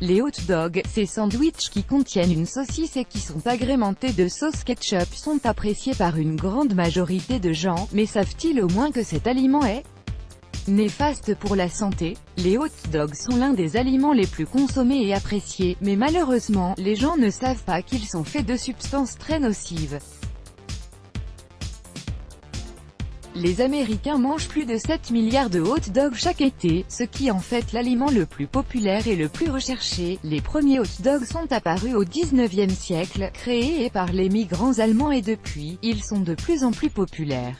Les hot dogs, ces sandwichs qui contiennent une saucisse et qui sont agrémentés de sauce ketchup, sont appréciés par une grande majorité de gens, mais savent-ils au moins que cet aliment est néfaste pour la santé? Les hot dogs sont l'un des aliments les plus consommés et appréciés, mais malheureusement, les gens ne savent pas qu'ils sont faits de substances très nocives. Les Américains mangent plus de 7 milliards de hot dogs chaque été, ce qui en fait l'aliment le plus populaire et le plus recherché. Les premiers hot dogs sont apparus au XIXe siècle, créés par les migrants allemands et depuis, ils sont de plus en plus populaires.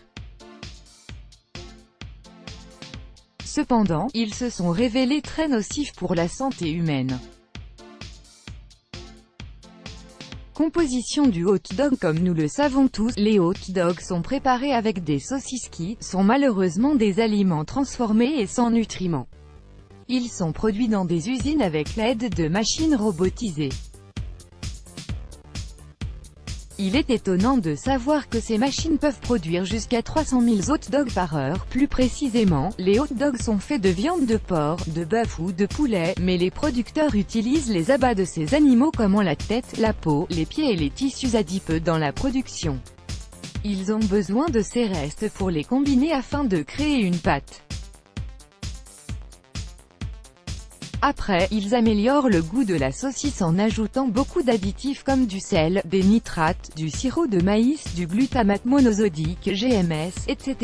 Cependant, ils se sont révélés très nocifs pour la santé humaine. Composition du hot dog. Comme nous le savons tous, les hot dogs sont préparés avec des saucisses qui sont malheureusement des aliments transformés et sans nutriments. Ils sont produits dans des usines avec l'aide de machines robotisées. Il est étonnant de savoir que ces machines peuvent produire jusqu'à 300 000 hot dogs par heure. Plus précisément, les hot dogs sont faits de viande de porc, de bœuf ou de poulet, mais les producteurs utilisent les abats de ces animaux comme la tête, la peau, les pieds et les tissus adipeux dans la production. Ils ont besoin de ces restes pour les combiner afin de créer une pâte. Après, ils améliorent le goût de la saucisse en ajoutant beaucoup d'additifs comme du sel, des nitrates, du sirop de maïs, du glutamate monosodique, GMS, etc.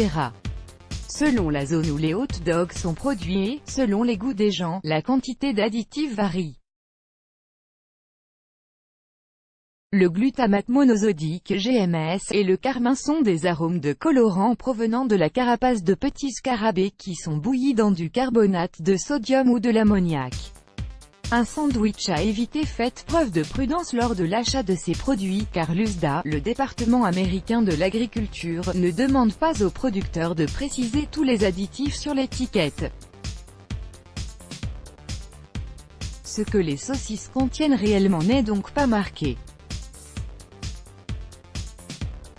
Selon la zone où les hot dogs sont produits et, selon les goûts des gens, la quantité d'additifs varie. Le glutamate monosodique, GMS, et le carmin sont des arômes de colorants provenant de la carapace de petits scarabées qui sont bouillis dans du carbonate de sodium ou de l'ammoniac. Un sandwich à éviter. Faites preuve de prudence lors de l'achat de ces produits, car l'USDA, le département américain de l'agriculture, ne demande pas aux producteurs de préciser tous les additifs sur l'étiquette. Ce que les saucisses contiennent réellement n'est donc pas marqué.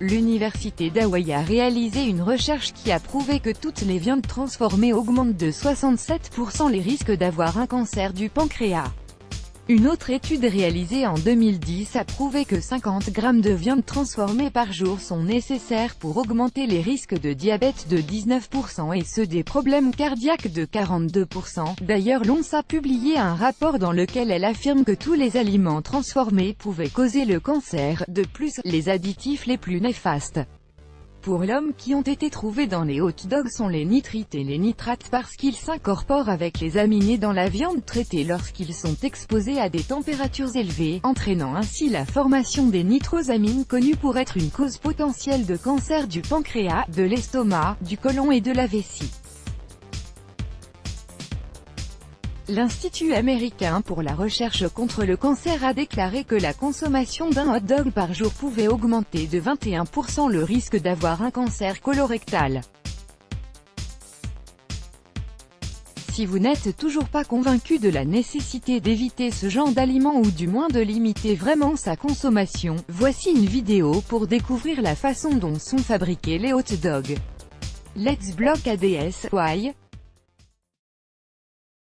L'université d'Hawaï a réalisé une recherche qui a prouvé que toutes les viandes transformées augmentent de 67% les risques d'avoir un cancer du pancréas. Une autre étude réalisée en 2010 a prouvé que 50 grammes de viande transformée par jour sont nécessaires pour augmenter les risques de diabète de 19% et ceux des problèmes cardiaques de 42%. D'ailleurs, l'OMS a publié un rapport dans lequel elle affirme que tous les aliments transformés pouvaient causer le cancer. De plus, les additifs les plus néfastes pour l'homme qui ont été trouvés dans les hot dogs sont les nitrites et les nitrates parce qu'ils s'incorporent avec les aminés dans la viande traitée lorsqu'ils sont exposés à des températures élevées, entraînant ainsi la formation des nitrosamines connues pour être une cause potentielle de cancer du pancréas, de l'estomac, du côlon et de la vessie. L'Institut américain pour la recherche contre le cancer a déclaré que la consommation d'un hot dog par jour pouvait augmenter de 21% le risque d'avoir un cancer colorectal. Si vous n'êtes toujours pas convaincu de la nécessité d'éviter ce genre d'aliment ou du moins de limiter vraiment sa consommation, voici une vidéo pour découvrir la façon dont sont fabriqués les hot dogs. Let's block ADS. Why?